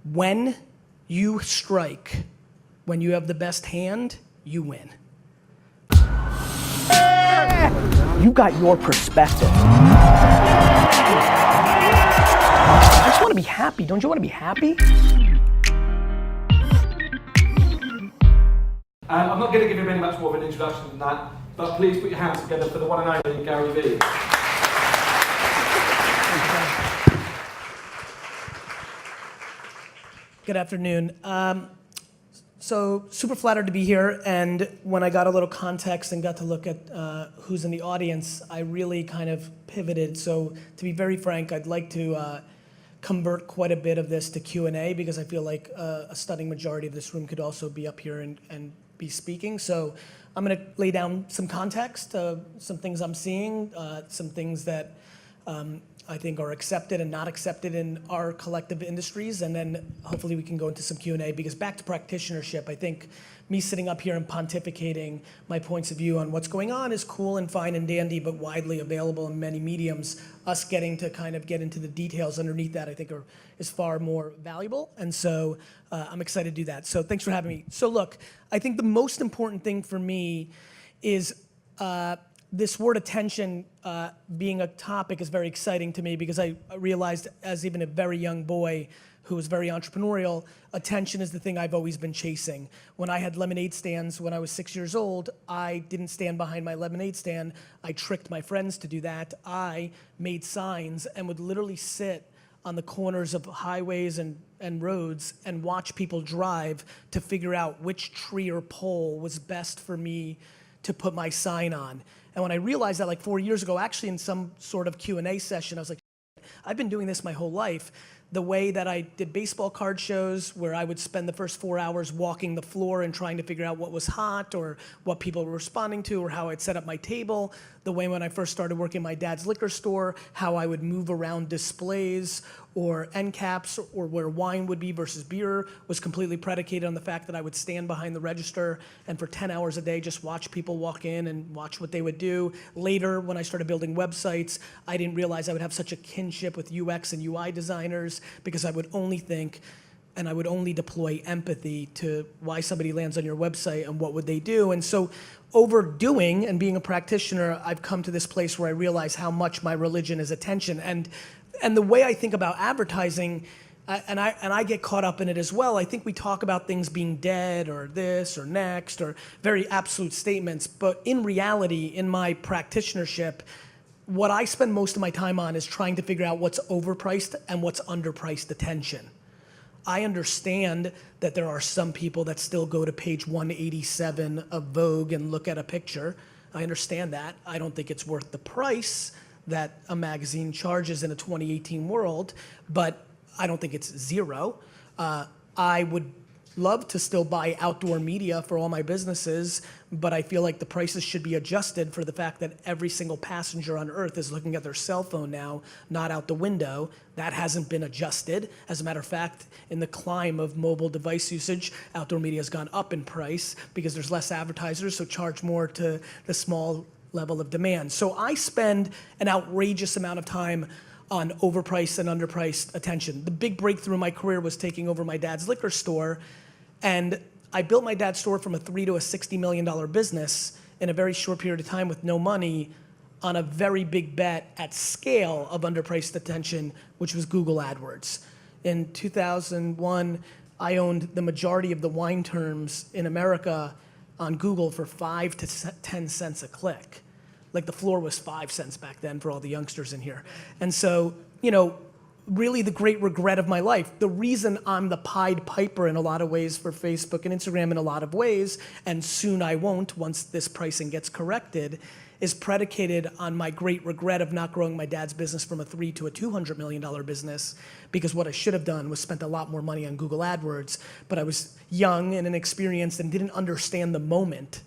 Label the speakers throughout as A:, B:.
A: When you strike, when you have the best hand, you win. You got your perspective. I just want to be happy. Don't you want to be happy?
B: I'm not going to give him any much more of an introduction than that, but please put your hands together for the one and only Gary Vee.
A: Good afternoon. So super flattered to be here, and when I got a little context and got to look at who's in the audience, I really kind of pivoted. So to be very frank, I'd like to convert quite a bit of this to Q&A because I feel like a stunning majority of this room could also be up here and be speaking. So I'm gonna lay down some context, some things I'm seeing, some things that I think are accepted and not accepted in our collective industries, and then hopefully we can go into some Q&A, because back to practitionership, I think me sitting up here and pontificating my points of view on what's going on is cool and fine and dandy, but widely available in many mediums. Us getting to kind of get into the details underneath that, I think is far more valuable, and so I'm excited to do that. So thanks for having me. So look, I think the most important thing for me is this word attention being a topic is very exciting to me, because I realized as even a very young boy who was very entrepreneurial, attention is the thing I've always been chasing. When I had lemonade stands when I was 6 years old, I didn't stand behind my lemonade stand. I tricked my friends to do that. I made signs and would literally sit on the corners of highways and roads and watch people drive to figure out which tree or pole was best for me to put my sign on. And when I realized that like 4 years ago, actually in some sort of Q&A session, I was like, I've been doing this my whole life. The way that I did baseball card shows where I would spend the first 4 hours walking the floor and trying to figure out what was hot or what people were responding to or how I'd set up my table. The way when I first started working at my dad's liquor store, how I would move around displays or end caps or where wine would be versus beer was completely predicated on the fact that I would stand behind the register and for 10 hours a day just watch people walk in and watch what they would do. Later, when I started building websites, I didn't realize I would have such a kinship with UX and UI designers, because I would only think and I would only deploy empathy to why somebody lands on your website and what would they do. And so overdoing and being a practitioner, I've come to this place where I realize how much my religion is attention. And the way I think about advertising, and I get caught up in it as well, I think we talk about things being dead or this or next or very absolute statements, but in reality, in my practitionership, what I spend most of my time on is trying to figure out what's overpriced and what's underpriced attention. I understand that there are some people that still go to page 187 of Vogue and look at a picture. I understand that. I don't think it's worth the price that a magazine charges in a 2018 world, but I don't think it's zero. I would love to still buy outdoor media for all my businesses, but I feel like the prices should be adjusted for the fact that every single passenger on earth is looking at their cell phone now, not out the window. That hasn't been adjusted. As a matter of fact, in the climb of mobile device usage, outdoor media has gone up in price because there's less advertisers, so charge more to the small level of demand. So I spend an outrageous amount of time on overpriced and underpriced attention. The big breakthrough in my career was taking over my dad's liquor store, and I built my dad's store from a $3 to a $60 million business in a very short period of time with no money on a very big bet at scale of underpriced attention, which was Google AdWords. In 2001, I owned the majority of the wine terms in America on Google for 5 to 10 cents a click. Like the floor was 5 cents back then for all the youngsters in here. And so, you know, really the great regret of my life, the reason I'm the Pied Piper in a lot of ways for Facebook and Instagram in a lot of ways, and soon I won't once this pricing gets corrected, is predicated on my great regret of not growing my dad's business from a $3 to a $200 million business, because what I should have done was spent a lot more money on Google AdWords, but I was young and inexperienced and didn't understand the moment.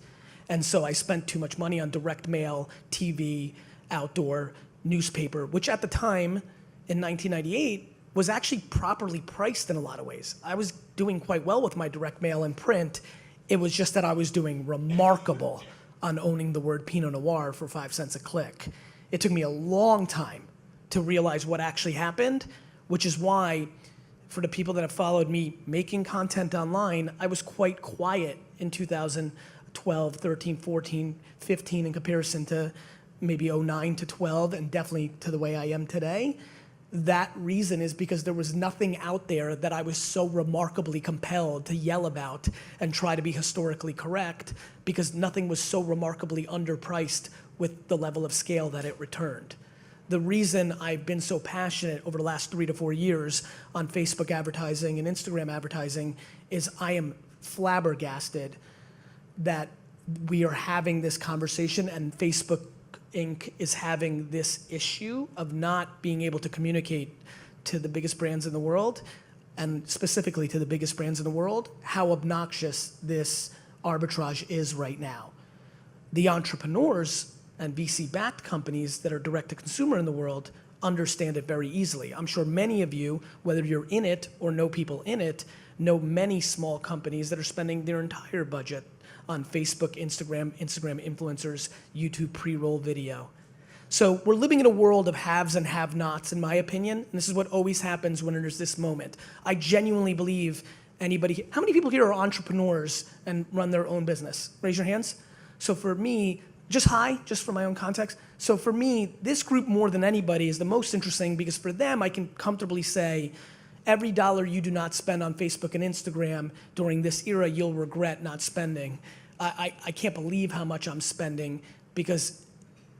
A: And so I spent too much money on direct mail, TV, outdoor, newspaper, which at the time, in 1998, was actually properly priced in a lot of ways. I was doing quite well with my direct mail and print. It was just that I was doing remarkable on owning the word Pinot Noir for 5 cents a click. It took me a long time to realize what actually happened, which is why for the people that have followed me making content online, I was quite quiet in 2012, 13, 14, 15 in comparison to maybe 09 to 12 and definitely to the way I am today. That reason is because there was nothing out there that I was so remarkably compelled to yell about and try to be historically correct, because nothing was so remarkably underpriced with the level of scale that it returned. The reason I've been so passionate over the last 3 to 4 years on Facebook advertising and Instagram advertising is I am flabbergasted that we are having this conversation and Facebook Inc. is having this issue of not being able to communicate to the biggest brands in the world, and specifically to the biggest brands in the world, how obnoxious this arbitrage is right now. The entrepreneurs and VC-backed companies that are direct to consumer in the world understand it very easily. I'm sure many of you, whether you're in it or know people in it, know many small companies that are spending their entire budget on Facebook, Instagram influencers, YouTube pre-roll video. So we're living in a world of haves and have-nots, in my opinion, and this is what always happens when there's this moment. I genuinely believe anybody, how many people here are entrepreneurs and run their own business? Raise your hands. So for me, just for my own context. So for me, this group more than anybody is the most interesting, because for them, I can comfortably say, every dollar you do not spend on Facebook and Instagram during this era, you'll regret not spending. I can't believe how much I'm spending, because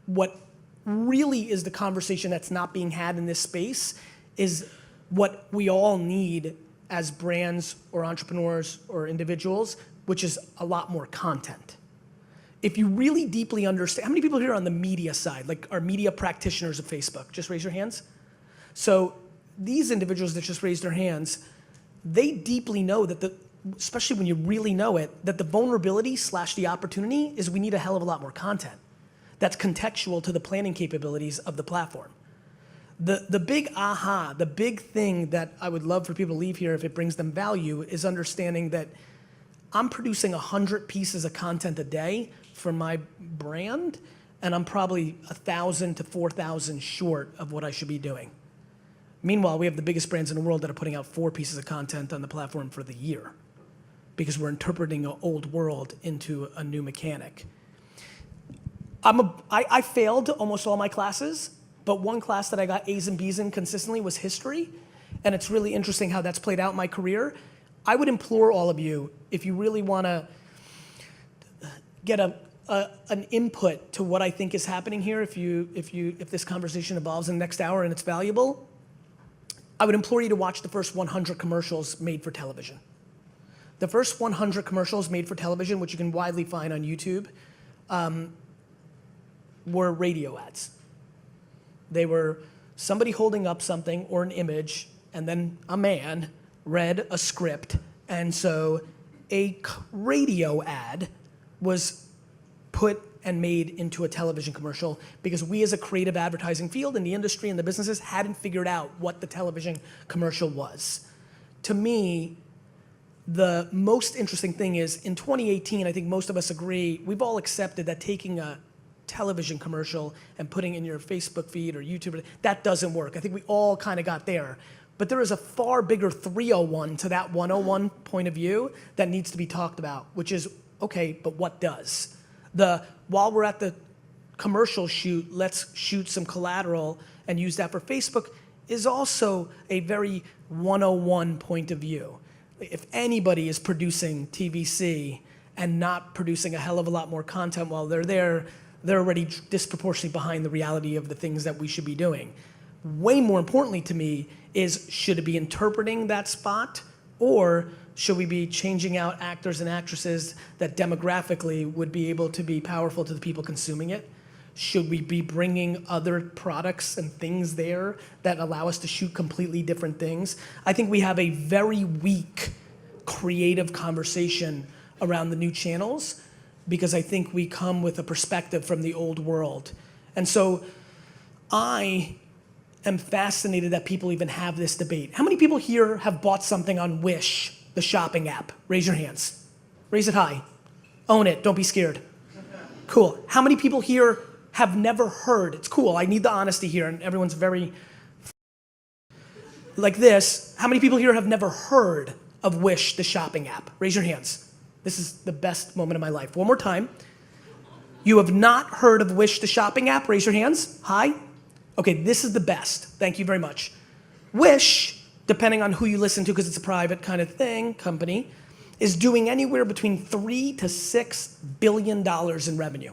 A: what really is the conversation that's not being had in this space is what we all need as brands or entrepreneurs or individuals, which is a lot more content. If you really deeply understand, how many people here are on the media side, like are media practitioners of Facebook? Just raise your hands. So these individuals that just raised their hands, they deeply know that especially when you really know it, that the vulnerability / the opportunity is we need a hell of a lot more content that's contextual to the planning capabilities of the platform. The big aha, the big thing that I would love for people to leave here if it brings them value is understanding that I'm producing 100 pieces of content a day for my brand, and I'm probably 1,000 to 4,000 short of what I should be doing. Meanwhile, we have the biggest brands in the world that are putting out 4 pieces of content on the platform for the year, because we're interpreting an old world into a new mechanic. I failed almost all my classes, but one class that I got A's and B's in consistently was history, and it's really interesting how that's played out in my career. I would implore all of you, if you really want to get an input to what I think is happening here, if this conversation evolves in the next hour and it's valuable, I would implore you to watch the first 100 commercials made for television. The first 100 commercials made for television, which you can widely find on YouTube, were radio ads. They were somebody holding up something or an image, and then a man read a script, and so a radio ad was put and made into a television commercial, because we as a creative advertising field in the industry and the businesses hadn't figured out what the television commercial was. To me, the most interesting thing is in 2018, I think most of us agree, we've all accepted that taking a television commercial and putting it in your Facebook feed or YouTube, that doesn't work. I think we all kind of got there. But there is a far bigger 301 to that 101 point of view that needs to be talked about, which is, okay, but what does? While we're at the commercial shoot, let's shoot some collateral and use that for Facebook, is also a very 101 point of view. If anybody is producing TVC and not producing a hell of a lot more content while they're there, they're already disproportionately behind the reality of the things that we should be doing. Way more importantly to me is, should it be interpreting that spot, or should we be changing out actors and actresses that demographically would be able to be powerful to the people consuming it? Should we be bringing other products and things there that allow us to shoot completely different things? I think we have a very weak creative conversation around the new channels, because I think we come with a perspective from the old world. And so I am fascinated that people even have this debate. How many people here have bought something on Wish, the shopping app? Raise your hands. Raise it high. Own it, don't be scared. Cool. How many people here have never heard? It's cool, I need the honesty here, and everyone's very... like this. How many people here have never heard of Wish, the shopping app? Raise your hands. This is the best moment of my life. One more time. You have not heard of Wish, the shopping app? Raise your hands. Hi. Okay, this is the best. Thank you very much. Wish, depending on who you listen to, because it's a private kind of thing, company, is doing anywhere between $3 to $6 billion in revenue.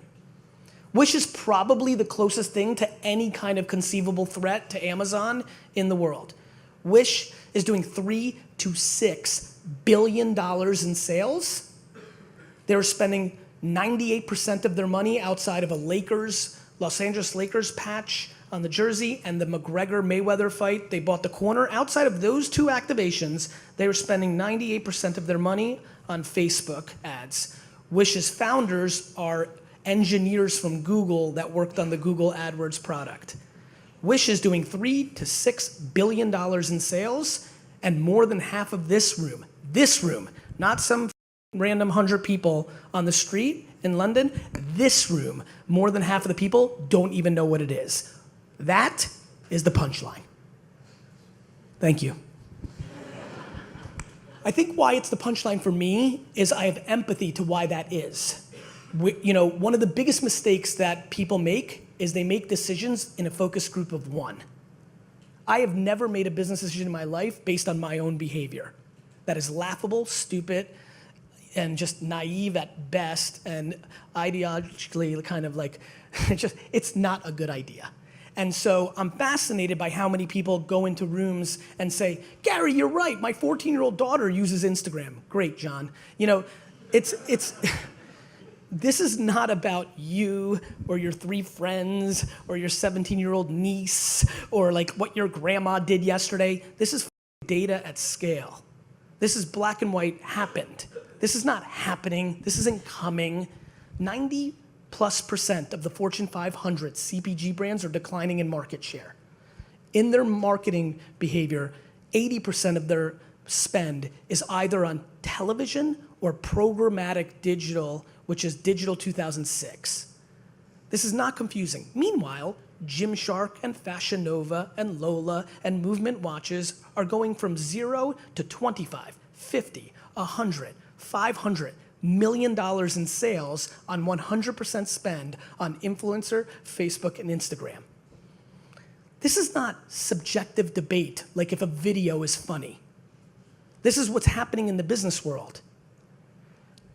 A: Wish is probably the closest thing to any kind of conceivable threat to Amazon in the world. Wish is doing $3 to $6 billion in sales. They're spending 98% of their money outside of a Los Angeles Lakers patch on the jersey and the McGregor-Mayweather fight. They bought the corner. Outside of those two activations, they were spending 98% of their money on Facebook ads. Wish's founders are engineers from Google that worked on the Google AdWords product. Wish is doing $3 to $6 billion in sales, and more than half of this room, not some random 100 people on the street in London, this room, more than half of the people don't even know what it is. That is the punchline. Thank you. I think why it's the punchline for me is I have empathy to why that is. One of the biggest mistakes that people make is they make decisions in a focus group of one. I have never made a business decision in my life based on my own behavior. That is laughable, stupid, and just naive at best, and ideologically kind of like, it's not a good idea. And so I'm fascinated by how many people go into rooms and say, Gary, you're right, my 14-year-old daughter uses Instagram. Great, John. This is not about you or your 3 friends or your 17-year-old niece or like what your grandma did yesterday. This is data at scale. This is black and white happened. This is not happening. This isn't coming. 90+% of the Fortune 500 CPG brands are declining in market share. In their marketing behavior, 80% of their spend is either on television or programmatic digital, which is digital 2006. This is not confusing. Meanwhile, Gymshark and Fashion Nova and Lola and Movement watches are going from 0 to 25, 50, 100, 500 million dollars in sales on 100% spend on influencer, Facebook, and Instagram. This is not subjective debate like if a video is funny. This is what's happening in the business world.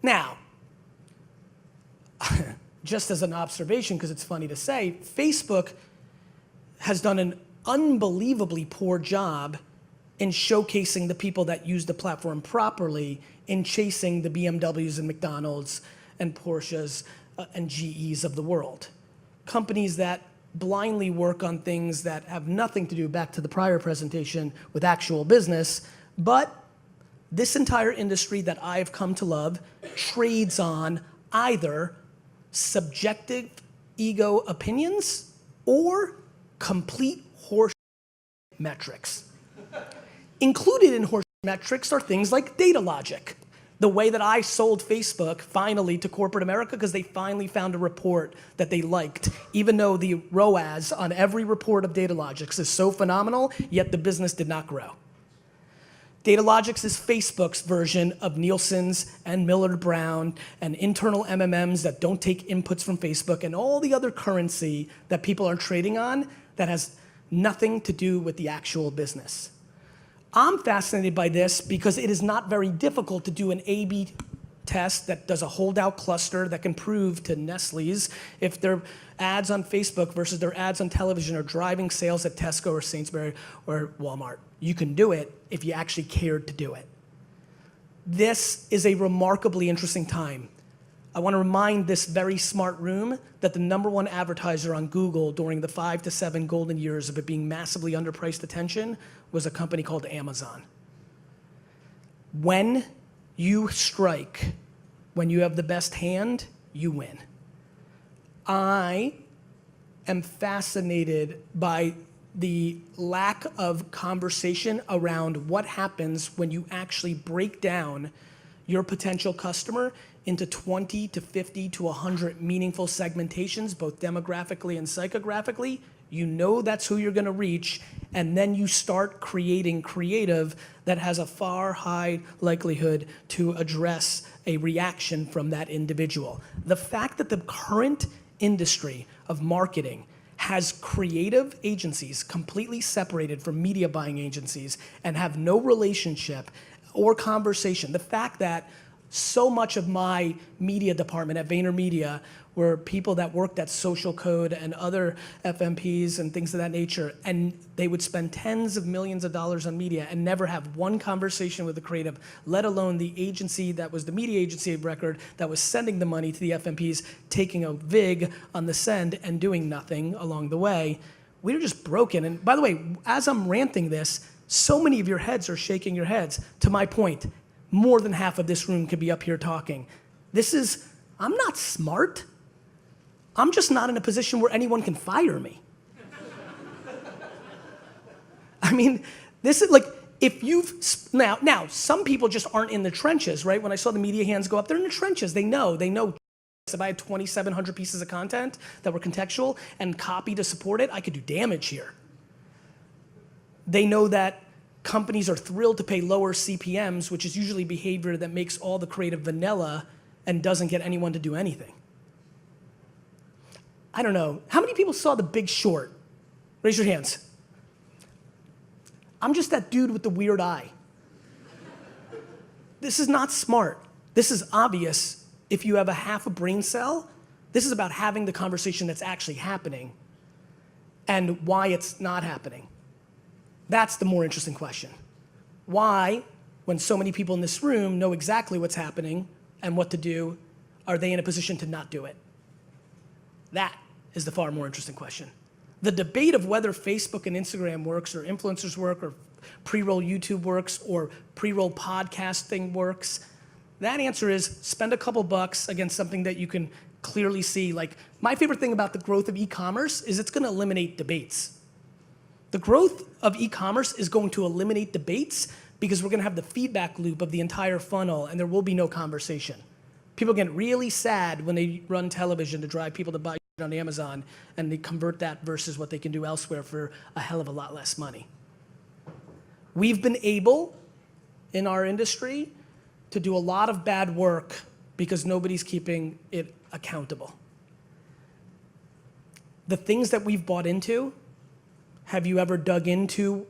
A: Now, just as an observation, because it's funny to say, Facebook has done an unbelievably poor job in showcasing the people that use the platform properly in chasing the BMWs and McDonald's and Porsches and GEs of the world. Companies that blindly work on things that have nothing to do, back to the prior presentation, with actual business, but this entire industry that I've come to love trades on either subjective ego opinions or complete horse metrics. Included in horse metrics are things like data logic. The way that I sold Facebook finally to corporate America because they finally found a report that they liked, even though the ROAS on every report of Datalogix is so phenomenal, yet the business did not grow. Datalogix is Facebook's version of Nielsen's and Millward Brown and internal MMMs that don't take inputs from Facebook and all the other currency that people are trading on that has nothing to do with the actual business. I'm fascinated by this because it is not very difficult to do an A/B test that does a holdout cluster that can prove to Nestle's if their ads on Facebook versus their ads on television are driving sales at Tesco or Sainsbury or Walmart. You can do it if you actually cared to do it. This is a remarkably interesting time. I want to remind this very smart room that the #1 advertiser on Google during the 5 to 7 golden years of it being massively underpriced attention was a company called Amazon. When you strike, when you have the best hand, you win. I am fascinated by the lack of conversation around what happens when you actually break down your potential customer into 20 to 50 to 100 meaningful segmentations, both demographically and psychographically. You know that's who you're gonna reach, and then you start creating creative that has a far high likelihood to address a reaction from that individual. The fact that the current industry of marketing has creative agencies completely separated from media buying agencies and have no relationship or conversation, the fact that so much of my media department at VaynerMedia were people that worked at Social Code and other FMPs and things of that nature, and they would spend tens of millions of dollars on media and never have one conversation with the creative, let alone the agency that was the media agency of record that was sending the money to the FMPs, taking a VIG on the send and doing nothing along the way. We were just broken. And by the way, as I'm ranting this, so many of your heads are shaking your heads. To my point, more than half of this room could be up here talking. I'm not smart. I'm just not in a position where anyone can fire me. I mean, this is like, if you've, now, some people just aren't in the trenches, right? When I saw the media hands go up, they're in the trenches. They know. If I had 2,700 pieces of content that were contextual and copy to support it, I could do damage here. They know that companies are thrilled to pay lower CPMs, which is usually behavior that makes all the creative vanilla and doesn't get anyone to do anything. I don't know. How many people saw The Big Short? Raise your hands. I'm just that dude with the weird eye. This is not smart. This is obvious. If you have a half a brain cell, this is about having the conversation that's actually happening and why it's not happening. That's the more interesting question. Why, when so many people in this room know exactly what's happening and what to do, are they in a position to not do it? That is the far more interesting question. The debate of whether Facebook and Instagram works or influencers work or pre-roll YouTube works or pre-roll podcasting works, that answer is spend a couple bucks against something that you can clearly see. Like, my favorite thing about the growth of e-commerce is it's gonna eliminate debates. The growth of e-commerce is going to eliminate debates because we're gonna have the feedback loop of the entire funnel and there will be no conversation. People get really sad when they run television to drive people to buy on Amazon and they convert that versus what they can do elsewhere for a hell of a lot less money. We've been able, in our industry, to do a lot of bad work because nobody's keeping it accountable. The things that we've bought into, have you ever dug into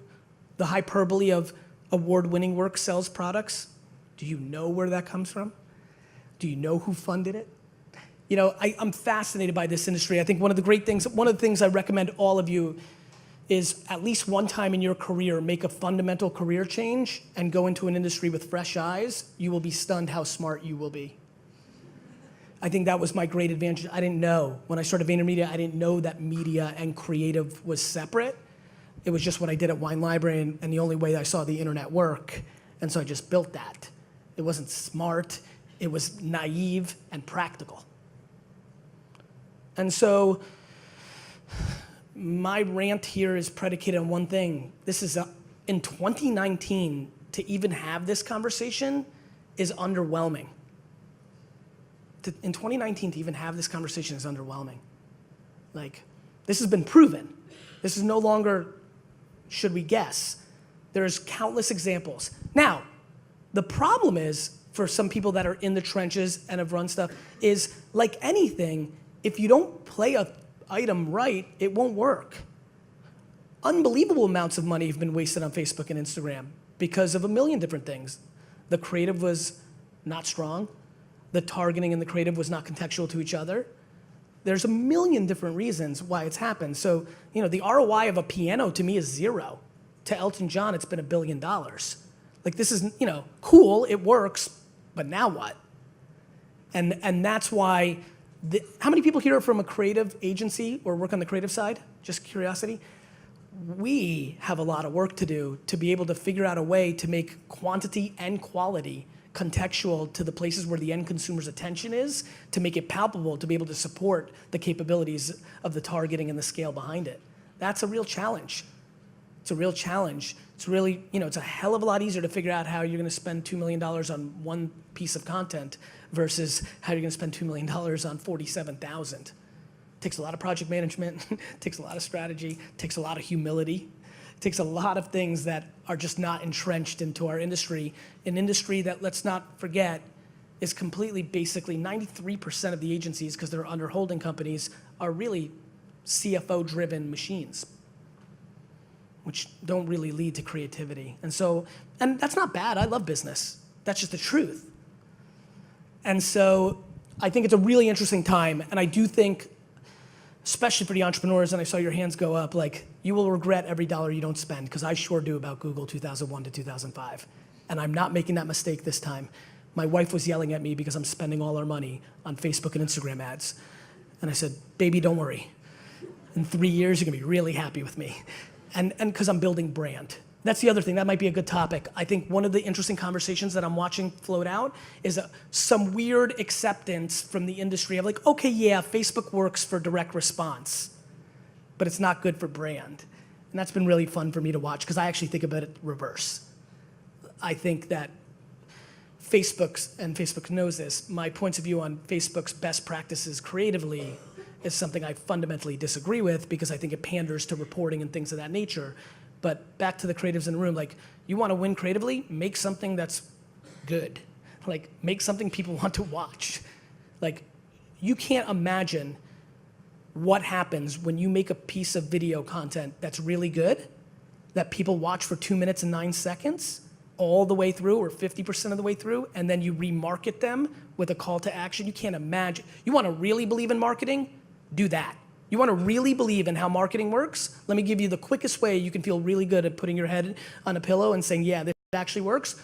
A: the hyperbole of award-winning work sells products? Do you know where that comes from? Do you know who funded it? You know, I'm fascinated by this industry. I think one of the things I recommend all of you is at least one time in your career, make a fundamental career change and go into an industry with fresh eyes. You will be stunned how smart you will be. I think that was my great advantage. I didn't know, when I started VaynerMedia, I didn't know that media and creative was separate. It was just what I did at Wine Library and the only way I saw the internet work. And so I just built that. It wasn't smart, it was naive and practical. And so my rant here is predicated on one thing. This is, in 2019, to even have this conversation is underwhelming. In 2019, to even have this conversation is underwhelming. Like, this has been proven. This is no longer, should we guess? There's countless examples. Now, the problem is, for some people that are in the trenches and have run stuff, is like anything, if you don't play an item right, it won't work. Unbelievable amounts of money have been wasted on Facebook and Instagram because of a million different things. The creative was not strong. The targeting and the creative was not contextual to each other. There's a million different reasons why it's happened. So, you know, the ROI of a piano to me is zero. To Elton John, it's been $1 billion. Like, this is, you know, cool, it works, but now what? And that's why, how many people here are from a creative agency or work on the creative side? Just curiosity. We have a lot of work to do to be able to figure out a way to make quantity and quality contextual to the places where the end consumer's attention is, to make it palpable, to be able to support the capabilities of the targeting and the scale behind it. That's a real challenge. It's a real challenge. It's really, you know, it's a hell of a lot easier to figure out how you're gonna spend $2 million on one piece of content versus how you're gonna spend $2 million on 47,000. Takes a lot of project management, takes a lot of strategy, takes a lot of humility. It takes a lot of things that are just not entrenched into our industry, an industry that, let's not forget, is completely, basically 93% of the agencies, because they're under holding companies, are really CFO-driven machines, which don't really lead to creativity. And that's not bad, I love business. That's just the truth. And so I think it's a really interesting time, and I do think, especially for the entrepreneurs, and I saw your hands go up, like, you will regret every dollar you don't spend, because I sure do about Google 2001 to 2005. And I'm not making that mistake this time. My wife was yelling at me because I'm spending all our money on Facebook and Instagram ads. And I said, baby, don't worry. In 3 years, you're gonna be really happy with me. And because I'm building brand. That's the other thing, that might be a good topic. I think one of the interesting conversations that I'm watching float out is some weird acceptance from the industry of like, okay, yeah, Facebook works for direct response, but it's not good for brand. And that's been really fun for me to watch, because I actually think about it reverse. I think that Facebook knows this, my points of view on Facebook's best practices creatively is something I fundamentally disagree with, because I think it panders to reporting and things of that nature. But back to the creatives in the room, like, you want to win creatively, make something that's good. Like, make something people want to watch. Like, you can't imagine what happens when you make a piece of video content that's really good, that people watch for 2 minutes and 9 seconds, all the way through, or 50% of the way through, and then you remarket them with a call to action. You can't imagine. You want to really believe in marketing? Do that. You want to really believe in how marketing works? Let me give you the quickest way you can feel really good at putting your head on a pillow and saying, yeah, this actually works.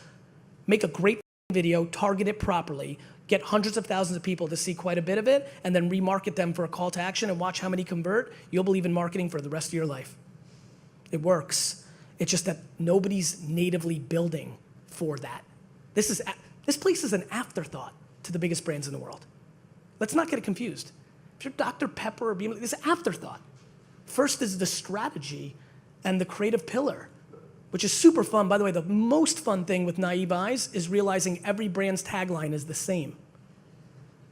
A: Make a great video, target it properly, get hundreds of thousands of people to see quite a bit of it, and then remarket them for a call to action and watch how many convert. You'll believe in marketing for the rest of your life. It works. It's just that nobody's natively building for that. This place is an afterthought to the biggest brands in the world. Let's not get it confused. If you're Dr. Pepper or BM, this is afterthought. First is the strategy and the creative pillar, which is super fun. By the way, the most fun thing with Naive Eyes is realizing every brand's tagline is the same.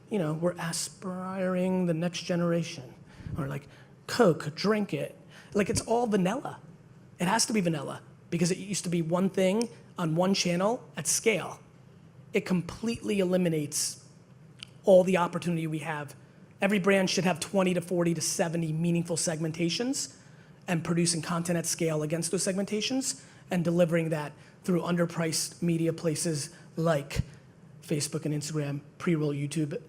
A: You know, we're aspiring the next generation. Or like, Coke, drink it. Like, it's all vanilla. It has to be vanilla, because it used to be one thing on one channel at scale. It completely eliminates all the opportunity we have. Every brand should have 20 to 40 to 70 meaningful segmentations, and producing content at scale against those segmentations, and delivering that through underpriced media places like Facebook and Instagram, pre-roll YouTube,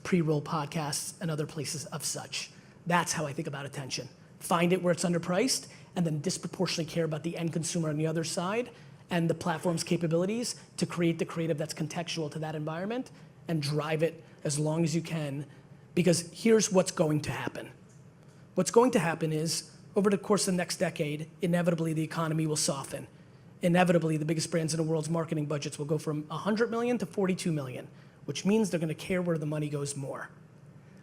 A: pre-roll podcasts, and other places of such. That's how I think about attention. Find it where it's underpriced, and then disproportionately care about the end consumer on the other side and the platform's capabilities to create the creative that's contextual to that environment, and drive it as long as you can. Because here's what's going to happen. What's going to happen is, over the course of the next decade, inevitably the economy will soften. Inevitably, the biggest brands in the world's marketing budgets will go from 100 million to 42 million, which means they're gonna care where the money goes more.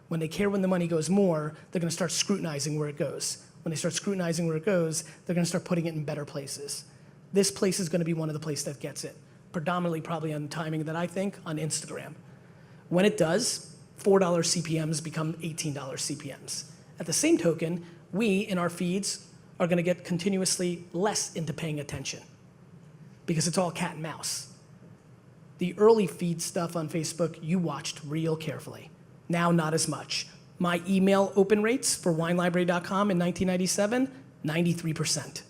A: When they care when the money goes more, they're gonna start scrutinizing where it goes. When they start scrutinizing where it goes, they're gonna start putting it in better places. This place is gonna be one of the places that gets it, predominantly probably on timing that I think on Instagram. When it does, $4 CPMs become $18 CPMs. At the same token, we, in our feeds, are gonna get continuously less into paying attention, because it's all cat and mouse. The early feed stuff on Facebook, you watched real carefully. Now, not as much. My email open rates for winelibrary.com in 1997, 93%.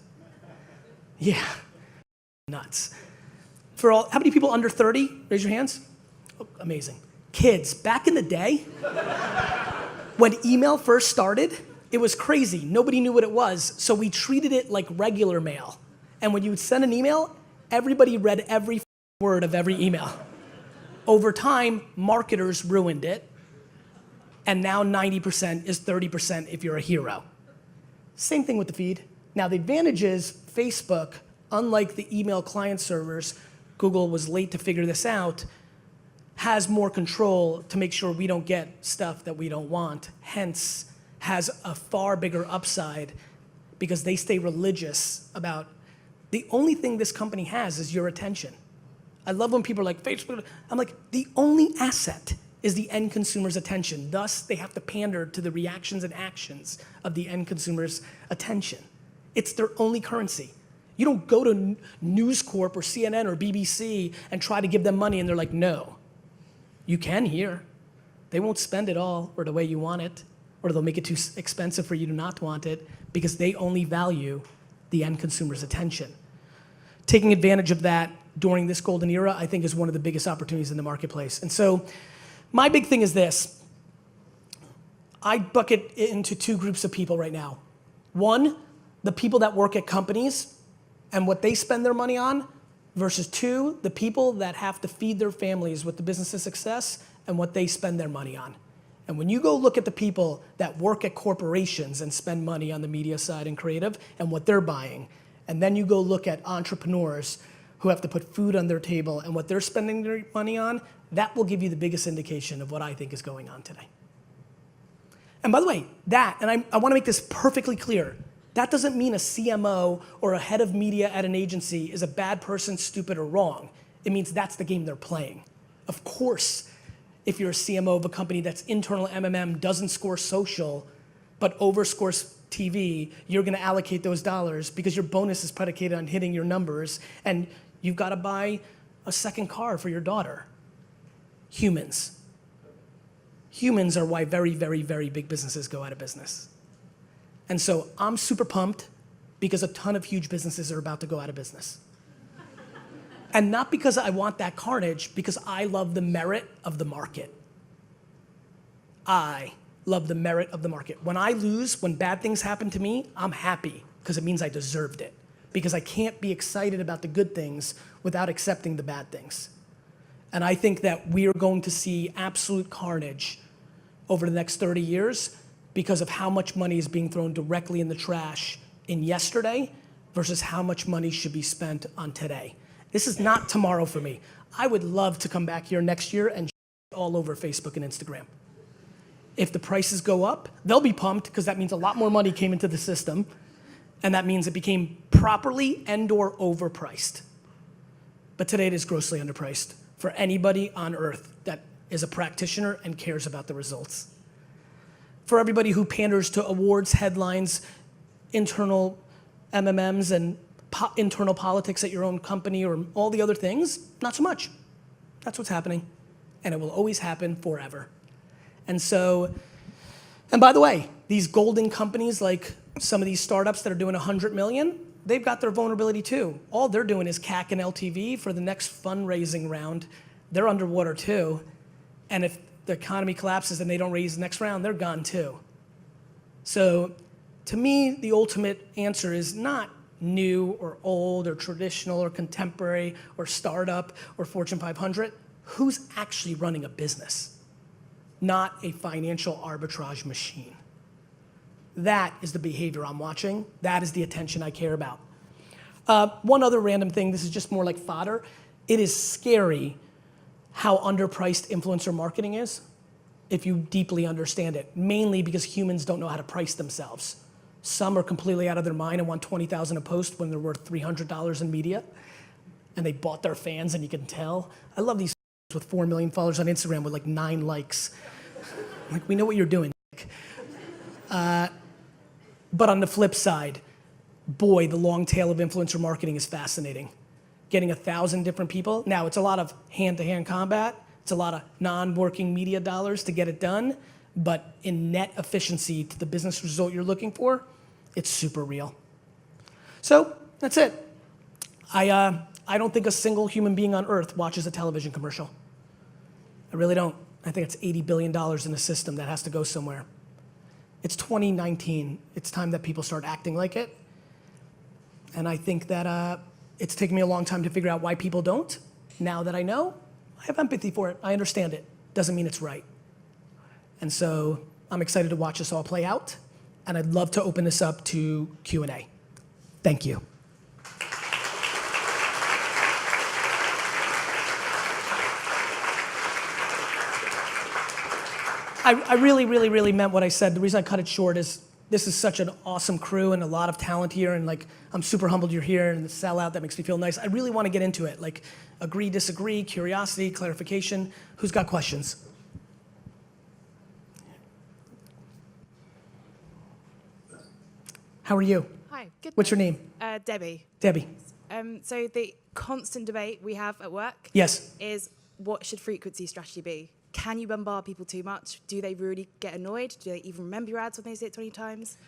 A: Yeah, nuts. How many people under 30? Raise your hands. Oh, amazing. Kids, back in the day, when email first started, it was crazy. Nobody knew what it was, so we treated it like regular mail. And when you would send an email, everybody read every word of every email. Over time, marketers ruined it, and now 90% is 30% if you're a hero. Same thing with the feed. Now the advantage is Facebook, unlike the email client servers, Google was late to figure this out, has more control to make sure we don't get stuff that we don't want, hence has a far bigger upside, because they stay religious about the only thing this company has is your attention. I love when people are like, Facebook, I'm like, the only asset is the end consumer's attention. Thus, they have to pander to the reactions and actions of the end consumer's attention. It's their only currency. You don't go to News Corp or CNN or BBC and try to give them money and they're like, no. You can here. They won't spend it all or the way you want it, or they'll make it too expensive for you to not want it, because they only value the end consumer's attention. Taking advantage of that during this golden era, I think, is one of the biggest opportunities in the marketplace. And so my big thing is this. I bucket it into two groups of people right now. One, the people that work at companies and what they spend their money on, versus two, the people that have to feed their families with the business's success and what they spend their money on. And when you go look at the people that work at corporations and spend money on the media side and creative and what they're buying, and then you go look at entrepreneurs who have to put food on their table and what they're spending their money on, that will give you the biggest indication of what I think is going on today. And by the way, I wanna make this perfectly clear, that doesn't mean a CMO or a head of media at an agency is a bad person, stupid, or wrong. It means that's the game they're playing. Of course, if you're a CMO of a company that's internal MMM, doesn't score social, but overscores TV, you're gonna allocate those dollars because your bonus is predicated on hitting your numbers, and you've gotta buy a second car for your daughter. Humans. Humans are why very, very, very big businesses go out of business. And so I'm super pumped because a ton of huge businesses are about to go out of business. And not because I want that carnage, because I love the merit of the market. I love the merit of the market. When I lose, when bad things happen to me, I'm happy because it means I deserved it. Because I can't be excited about the good things without accepting the bad things. And I think that we are going to see absolute carnage over the next 30 years because of how much money is being thrown directly in the trash in yesterday versus how much money should be spent on today. This is not tomorrow for me. I would love to come back here next year and all over Facebook and Instagram. If the prices go up, they'll be pumped because that means a lot more money came into the system, and that means it became properly and/or overpriced. But today it is grossly underpriced for anybody on earth that is a practitioner and cares about the results. For everybody who panders to awards, headlines, internal MMMs, and internal politics at your own company or all the other things, not so much. That's what's happening. And it will always happen forever. And so, and by the way, these golden companies like some of these startups that are doing 100 million, they've got their vulnerability too. All they're doing is CAC and LTV for the next fundraising round. They're underwater too. And if the economy collapses and they don't raise the next round, they're gone too. So to me, the ultimate answer is not new or old or traditional or contemporary or startup or Fortune 500. Who's actually running a business? Not a financial arbitrage machine. That is the behavior I'm watching. That is the attention I care about. One other random thing, this is just more like fodder. It is scary how underpriced influencer marketing is if you deeply understand it, mainly because humans don't know how to price themselves. Some are completely out of their mind and want $20,000 a post when they're worth $300 in media, and they bought their fans, and you can tell. I love these with 4 million followers on Instagram with like 9 likes. Like, we know what you're doing. But on the flip side, boy, the long tail of influencer marketing is fascinating. Getting 1,000 different people. Now, it's a lot of hand-to-hand combat. It's a lot of non-working media dollars to get it done. But in net efficiency to the business result you're looking for, it's super real. So that's it. I don't think a single human being on earth watches a television commercial. I really don't. I think it's $80 billion in a system that has to go somewhere. It's 2019. It's time that people start acting like it. And I think that it's taken me a long time to figure out why people don't. Now that I know, I have empathy for it. I understand it. Doesn't mean it's right. And so I'm excited to watch this all play out. And I'd love to open this up to Q&A. Thank you. I really, really, really meant what I said. The reason I cut it short is this is such an awesome crew and a lot of talent here, and like I'm super humbled you're here, and the sellout, that makes me feel nice. I really want to get into it, like agree, disagree, curiosity, clarification. Who's got questions? How are you?
C: Hi, Hi, good.
A: What's your name?
C: Debbie.
A: Debbie.
C: So the constant debate we have at work
A: Yes.
C: is what should frequency strategy be? Can you bombard people too much? Do they really get annoyed? Do they even remember your ads when they see it 20 times?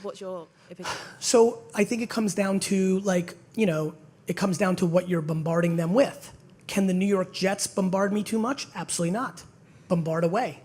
C: What's your opinion?
A: So I think it comes down to it comes down to what you're bombarding them with. Can the New York Jets bombard me too much? Absolutely not. Bombard away,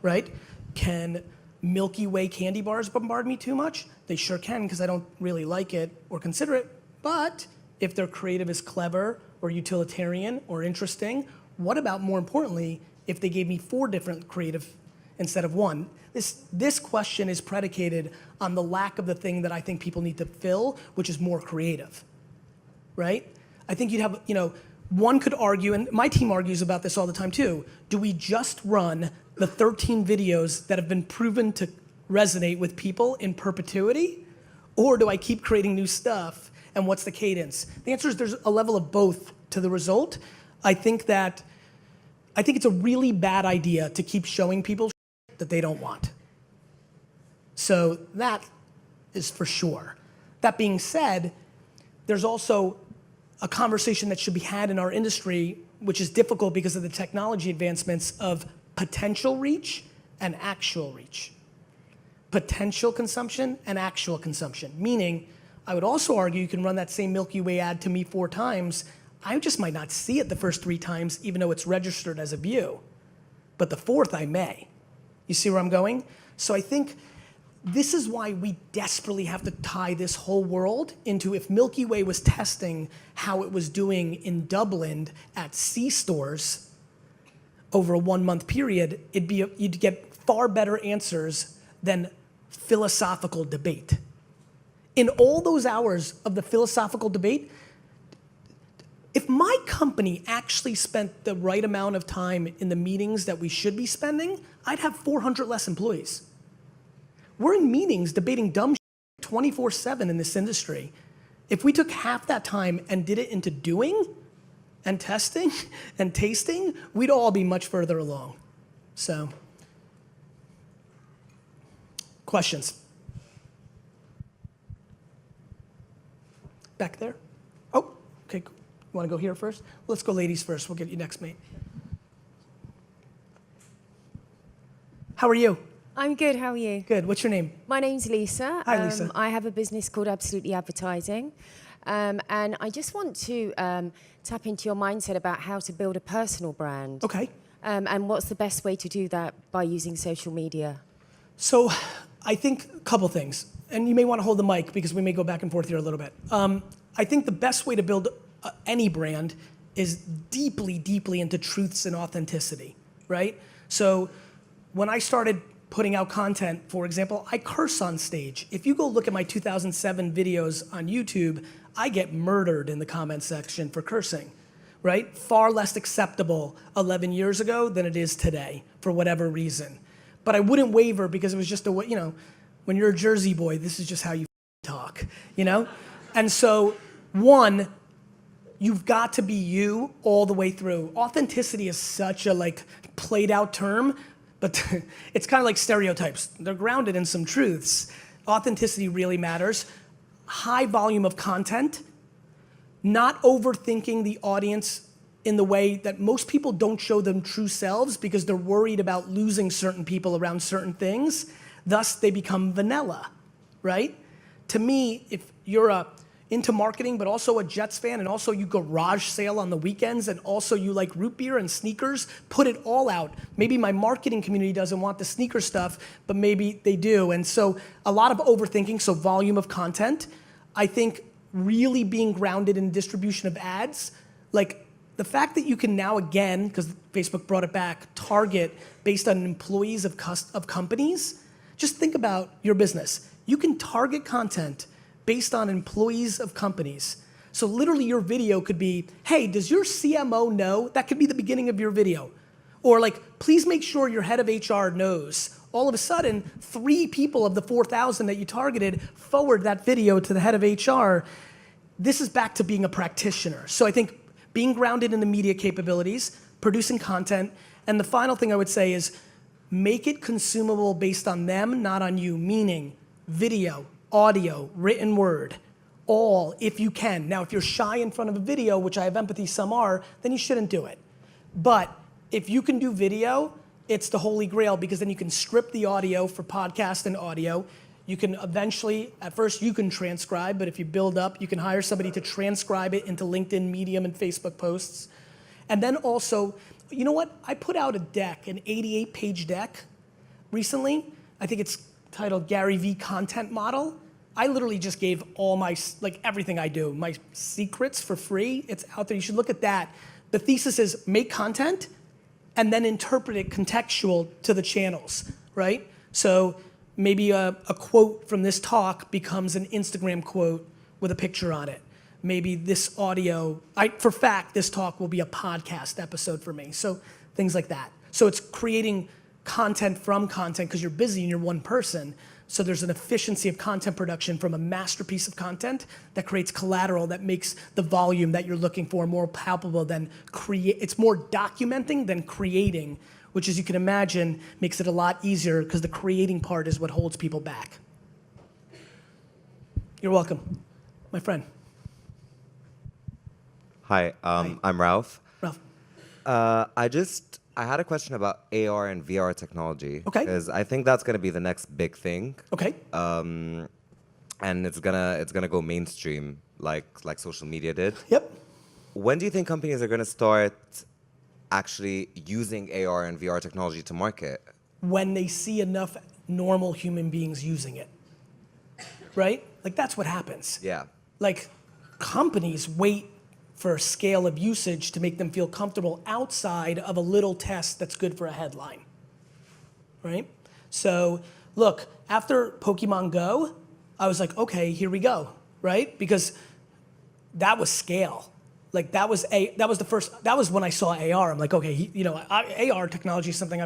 A: right? Can Milky Way candy bars bombard me too much? They sure can, because I don't really like it or consider it. But if their creative is clever or utilitarian or interesting, what about, more importantly, if they gave me 4 different creative instead of 1? This question is predicated on the lack of the thing that I think people need to fill, which is more creative, right? I think you'd have, one could argue, and my team argues about this all the time too, do we just run the 13 videos that have been proven to resonate with people in perpetuity? Or do I keep creating new stuff, and what's the cadence? The answer is there's a level of both to the result. I think it's a really bad idea to keep showing people that they don't want. So that is for sure. That being said, there's also a conversation that should be had in our industry, which is difficult because of the technology advancements, of potential reach and actual reach. Potential consumption and actual consumption. Meaning, I would also argue you can run that same Milky Way ad to me 4 times. I just might not see it the first 3 times, even though it's registered as a view. But the 4th I may. You see where I'm going? So I think this is why we desperately have to tie this whole world into, if Milky Way was testing how it was doing in Dublin at C-stores over a 1-month period, you'd get far better answers than philosophical debate. In all those hours of the philosophical debate, if my company actually spent the right amount of time in the meetings that we should be spending, I'd have 400 less employees. We're in meetings debating dumb shit 24/7 in this industry. If we took half that time and did it into doing and testing and tasting, we'd all be much further along. So, questions? Back there? Oh, okay, cool. You wanna go here first? Let's go ladies first. We'll get you next, mate. How are you?
D: I'm good, how are you?
A: Good, what's your name?
D: My name's Lisa.
A: Hi, Lisa.
D: I have a business called Absolutely Advertising. And I just want to tap into your mindset about how to build a personal brand.
A: Okay.
D: And what's the best way to do that by using social media?
A: So I think a couple things, and you may want to hold the mic because we may go back and forth here a little bit. I think the best way to build any brand is deeply, deeply into truths and authenticity, right? So when I started putting out content, for example, I curse on stage. If you go look at my 2007 videos on YouTube, I get murdered in the comment section for cursing, right? Far less acceptable 11 years ago than it is today, for whatever reason. But I wouldn't waver because it was just when you're a Jersey boy, this is just how you talk, And so, one, you've got to be you all the way through. Authenticity is such a played out term, but it's kind of like stereotypes. They're grounded in some truths. Authenticity really matters. High volume of content, not overthinking the audience in the way that most people don't show them true selves because they're worried about losing certain people around certain things. Thus, they become vanilla, right? To me, if you're into marketing, but also a Jets fan, and also you garage sale on the weekends, and also you like root beer and sneakers, put it all out. Maybe my marketing community doesn't want the sneaker stuff, but maybe they do. And so a lot of overthinking, so volume of content. I think really being grounded in distribution of ads, like the fact that you can now again, because Facebook brought it back, target based on employees of companies. Just think about your business. You can target content based on employees of companies. So literally your video could be, hey, does your CMO know? That could be the beginning of your video. Or please make sure your head of HR knows. All of a sudden, 3 people of the 4,000 that you targeted forward that video to the head of HR. This is back to being a practitioner. So I think being grounded in the media capabilities, producing content, and the final thing I would say is make it consumable based on them, not on you, meaning video, audio, written word, all if you can. Now, if you're shy in front of a video, which I have empathy, some are, then you shouldn't do it. But if you can do video, it's the holy grail, because then you can script the audio for podcast and audio. You can eventually, at first you can transcribe, but if you build up, you can hire somebody to transcribe it into LinkedIn, Medium, and Facebook posts. And then also, you know what? I put out a deck, an 88-page deck recently. I think it's titled GaryVee Content Model. I literally just gave all my, like everything I do, my secrets for free. It's out there, you should look at that. The thesis is make content and then interpret it contextual to the channels, right? So maybe a quote from this talk becomes an Instagram quote with a picture on it. Maybe this audio, for fact, this talk will be a podcast episode for me. So things like that. So it's creating content from content, because you're busy and you're one person. So there's an efficiency of content production from a masterpiece of content that creates collateral that makes the volume that you're looking for more palpable than it's more documenting than creating, which, as you can imagine, makes it a lot easier, because the creating part is what holds people back. You're welcome, my friend.
E: Hi,
A: Hi.
E: I'm Ralph.
A: Ralph.
E: I had a question about AR and VR technology.
A: Okay.
E: Because I think that's gonna be the next big thing.
A: Okay.
E: And it's gonna go mainstream like social media did.
A: Yep.
E: When do you think companies are gonna start actually using AR and VR technology to market?
A: When they see enough normal human beings using it, right? Like, that's what happens.
E: Yeah.
A: Like, companies wait for a scale of usage to make them feel comfortable outside of a little test that's good for a headline, right? So, look, after Pokemon Go, I was like, okay, here we go, right? Because that was scale. Like, that was when I saw AR. I'm like, okay, AR technology is something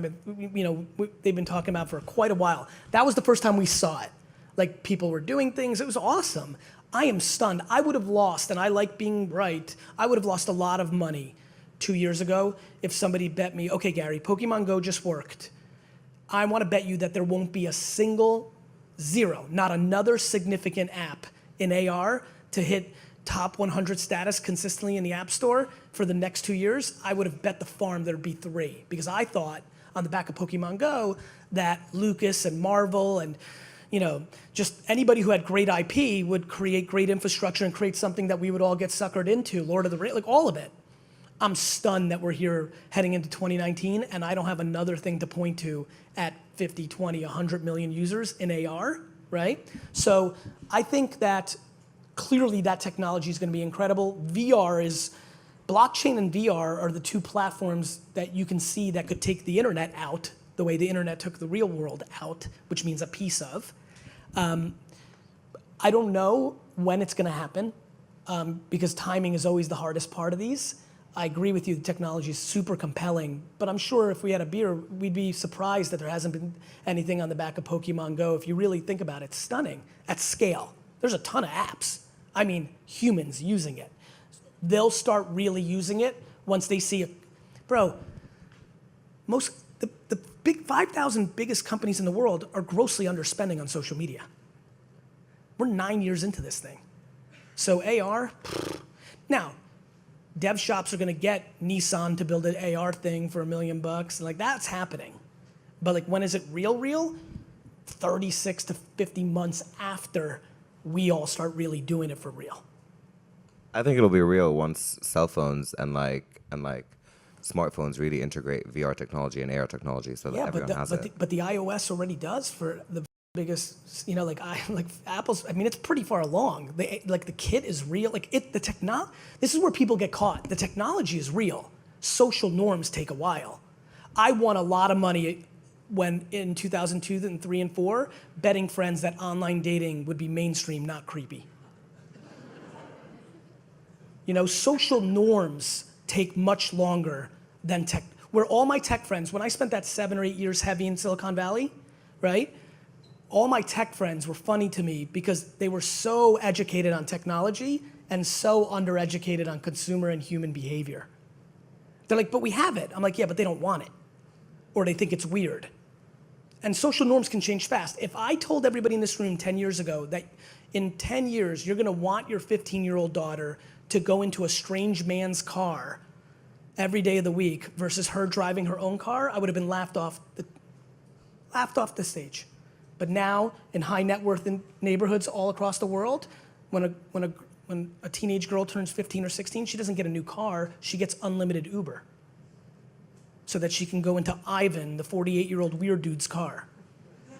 A: they've been talking about for quite a while. That was the first time we saw it. Like, people were doing things, it was awesome. I am stunned. I would have lost, and I like being right, I would have lost a lot of money 2 years ago if somebody bet me, okay, Gary, Pokemon Go just worked. I want to bet you that there won't be a single, zero, not another significant app in AR to hit top 100 status consistently in the App Store for the next 2 years. I would have bet the farm there'd be 3, because I thought on the back of Pokemon Go that Lucas and Marvel and just anybody who had great IP would create great infrastructure and create something that we would all get suckered into, Lord of the Rings, like all of it. I'm stunned that we're here heading into 2019 and I don't have another thing to point to at 50, 20, 100 million users in AR, right? So I think that clearly that technology is gonna be incredible. Blockchain and VR are the two platforms that you can see that could take the internet out, the way the internet took the real world out, which means a piece of. I don't know when it's gonna happen, because timing is always the hardest part of these. I agree with you, the technology is super compelling, but I'm sure if we had a beer, we'd be surprised that there hasn't been anything on the back of Pokemon Go. If you really think about it, it's stunning at scale. There's a ton of apps. I mean, humans using it. They'll start really using it once they see it. Bro, the big 5,000 biggest companies in the world are grossly underspending on social media. We're 9 years into this thing. So AR, now, dev shops are gonna get Nissan to build an AR thing for $1 million, and like that's happening. But like, when is it real? 36 to 50 months after we all start really doing it for real.
E: I think it'll be real once cell phones and smartphones really integrate VR technology and AR technology so that everyone has it.
A: But the iOS already does for the biggest, like Apple's. I mean, it's pretty far along. The kit is real. This is where people get caught. The technology is real. Social norms take a while. I won a lot of money when in 2002 and 2003 and 2004, betting friends that online dating would be mainstream, not creepy. Social norms take much longer than tech. Where all my tech friends, when I spent that 7 or 8 years heavy in Silicon Valley, right? All my tech friends were funny to me because they were so educated on technology and so undereducated on consumer and human behavior. They're like, but we have it. I'm like, yeah, but they don't want it. Or they think it's weird. And social norms can change fast. If I told everybody in this room 10 years ago that in 10 years you're gonna want your 15-year-old daughter to go into a strange man's car every day of the week versus her driving her own car, I would have been laughed off the stage. But now, in high net worth neighborhoods all across the world, when a teenage girl turns 15 or 16, she doesn't get a new car, she gets unlimited Uber. So that she can go into Ivan, the 48-year-old weird dude's car.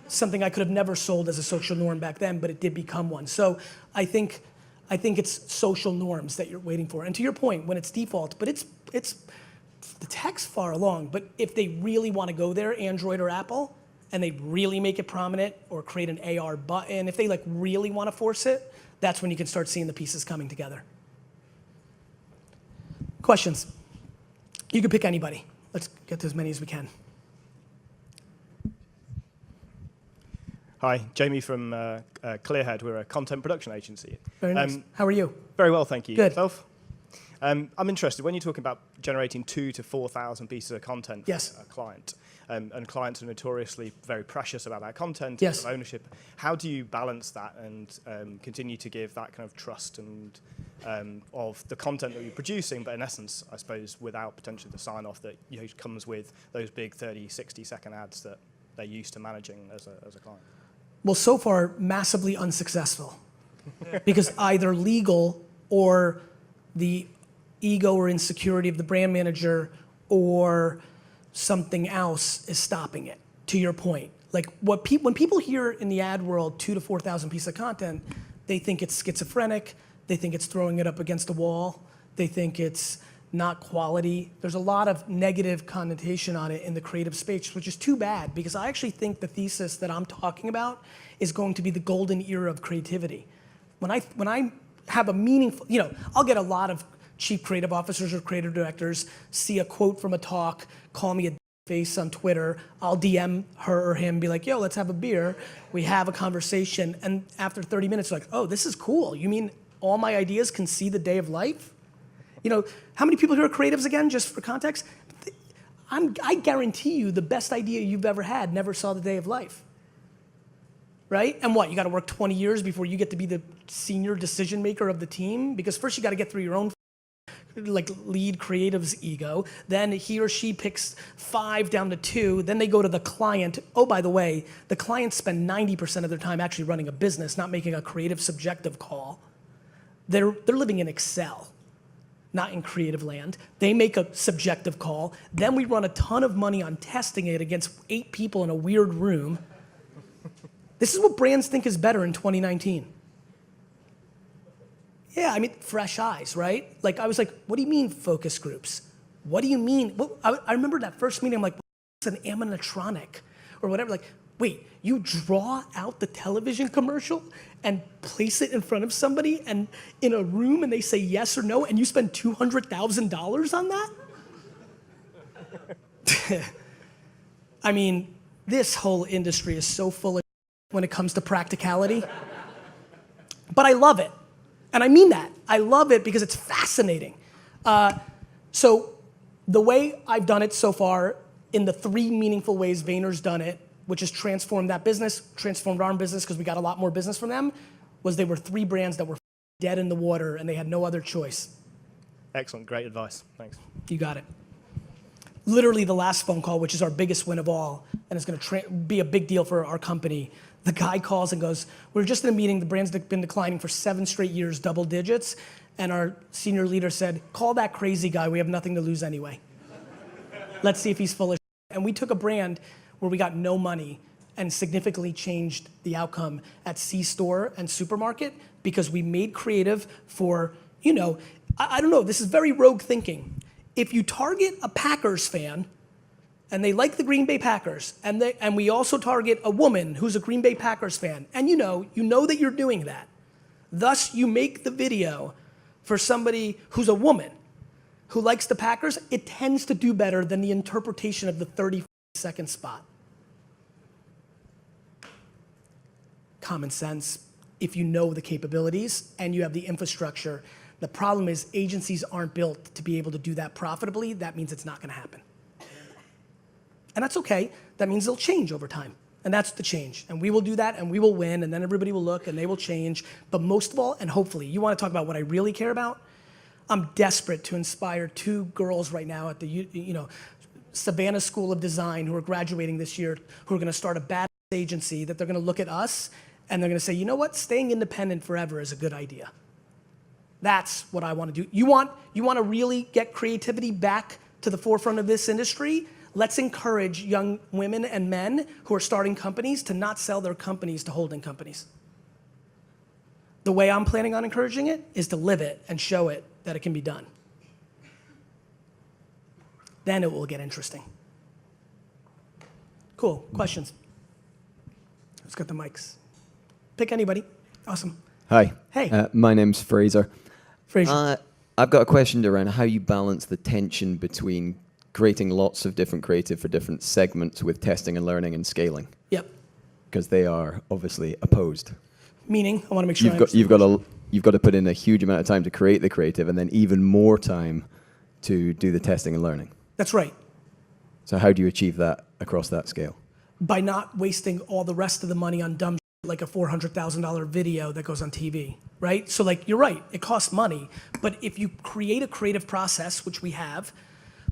A: Something I could have never sold as a social norm back then, but it did become one. So I think it's social norms that you're waiting for. And to your point, when it's default, but it's the tech's far along, but if they really want to go there, Android or Apple, and they really make it prominent or create an AR button, if they like really want to force it, that's when you can start seeing the pieces coming together. Questions? You can pick anybody. Let's get to as many as we can.
F: Hi, Jamie from Clearhead. We're a content production agency.
A: Very nice. How are you?
F: Very well, thank you.
A: Good.
F: Yourself? I'm interested, when you're talking about generating 2,000 to 4,000 pieces of content for
A: Yes.
F: a client, and clients are notoriously very precious about that content,
A: Yes.
F: of ownership, how do you balance that and continue to give that kind of trust and of the content that you're producing, but in essence, I suppose, without potentially the sign-off that comes with those big 30, 60-second ads that they're used to managing as a client?
A: Well, so far, massively unsuccessful. Because either legal or the ego or insecurity of the brand manager or something else is stopping it, to your point. Like when people hear in the ad world 2,000 to 4,000 pieces of content, they think it's schizophrenic, they think it's throwing it up against a wall, they think it's not quality. There's a lot of negative connotation on it in the creative space, which is too bad, because I actually think the thesis that I'm talking about is going to be the golden era of creativity. When I have a meaningful, I'll get a lot of chief creative officers or creative directors, see a quote from a talk, call me a face on Twitter, I'll DM her or him, be like, yo, let's have a beer. We have a conversation, and after 30 minutes, like, oh, this is cool. You mean all my ideas can see the day of life? How many people here are creatives again, just for context? I guarantee you the best idea you've ever had never saw the day of life. Right? And what, you gotta work 20 years before you get to be the senior decision maker of the team? Because first you gotta get through your own lead creative's ego, then he or she picks 5 down to 2, then they go to the client. Oh, by the way, the clients spend 90% of their time actually running a business, not making a creative subjective call. They're living in Excel, not in creative land. They make a subjective call, then we run a ton of money on testing it against 8 people in a weird room. This is what brands think is better in 2019. Yeah, I mean, fresh eyes, right? Like, I was like, what do you mean focus groups? What do you mean? Well, I remember that first meeting, I'm like, it's an animatronic or whatever. Like, wait, you draw out the television commercial and place it in front of somebody and in a room and they say yes or no and you spend $200,000 on that? I mean, this whole industry is so full of when it comes to practicality. But I love it. And I mean that. I love it because it's fascinating. So the way I've done it so far, in the 3 meaningful ways Vayner's done it, which has transformed that business, transformed our business because we got a lot more business from them, was they were 3 brands that were dead in the water and they had no other choice.
F: Excellent, great advice, thanks.
A: You got it. Literally the last phone call, which is our biggest win of all, and it's gonna be a big deal for our company. The guy calls and goes, we're just in a meeting, the brand's been declining for 7 straight years, double digits, and our senior leader said, call that crazy guy, we have nothing to lose anyway. Let's see if he's full of shit. And we took a brand where we got no money and significantly changed the outcome at C-store and supermarket because we made creative for, I don't know, this is very rogue thinking. If you target a Packers fan, and they like the Green Bay Packers, and we also target a woman who's a Green Bay Packers fan, and you know that you're doing that. Thus, you make the video for somebody who's a woman who likes the Packers, it tends to do better than the interpretation of the 30-second spot. Common sense, if you know the capabilities and you have the infrastructure. The problem is agencies aren't built to be able to do that profitably. That means it's not gonna happen. And that's okay. That means they'll change over time. And that's the change. And we will do that, and we will win, and then everybody will look, and they will change. But most of all, and hopefully, you want to talk about what I really care about? I'm desperate to inspire 2 girls right now at the Savannah School of Design who are graduating this year, who are going to start a bad agency that they're going to look at us, and they're going to say, you know what? Staying independent forever is a good idea. That's what I want to do. You want to really get creativity back to the forefront of this industry? Let's encourage young women and men who are starting companies to not sell their companies to holding companies. The way I'm planning on encouraging it is to live it and show it that it can be done. Then it will get interesting. Cool, questions? Let's get the mics. Pick anybody, awesome.
G: Hi.
A: Hey.
G: My name's Fraser.
A: Fraser.
G: I've got a question around how you balance the tension between creating lots of different creative for different segments with testing and learning and scaling.
A: Yep.
G: Because they are obviously opposed.
A: Meaning, I want to make sure
G: You've got to put in a huge amount of time to create the creative and then even more time to do the testing and learning.
A: That's right.
G: So how do you achieve that across that scale?
A: By not wasting all the rest of the money on dumb shit like a $400,000 video that goes on TV, right? So like, you're right, it costs money, but if you create a creative process, which we have,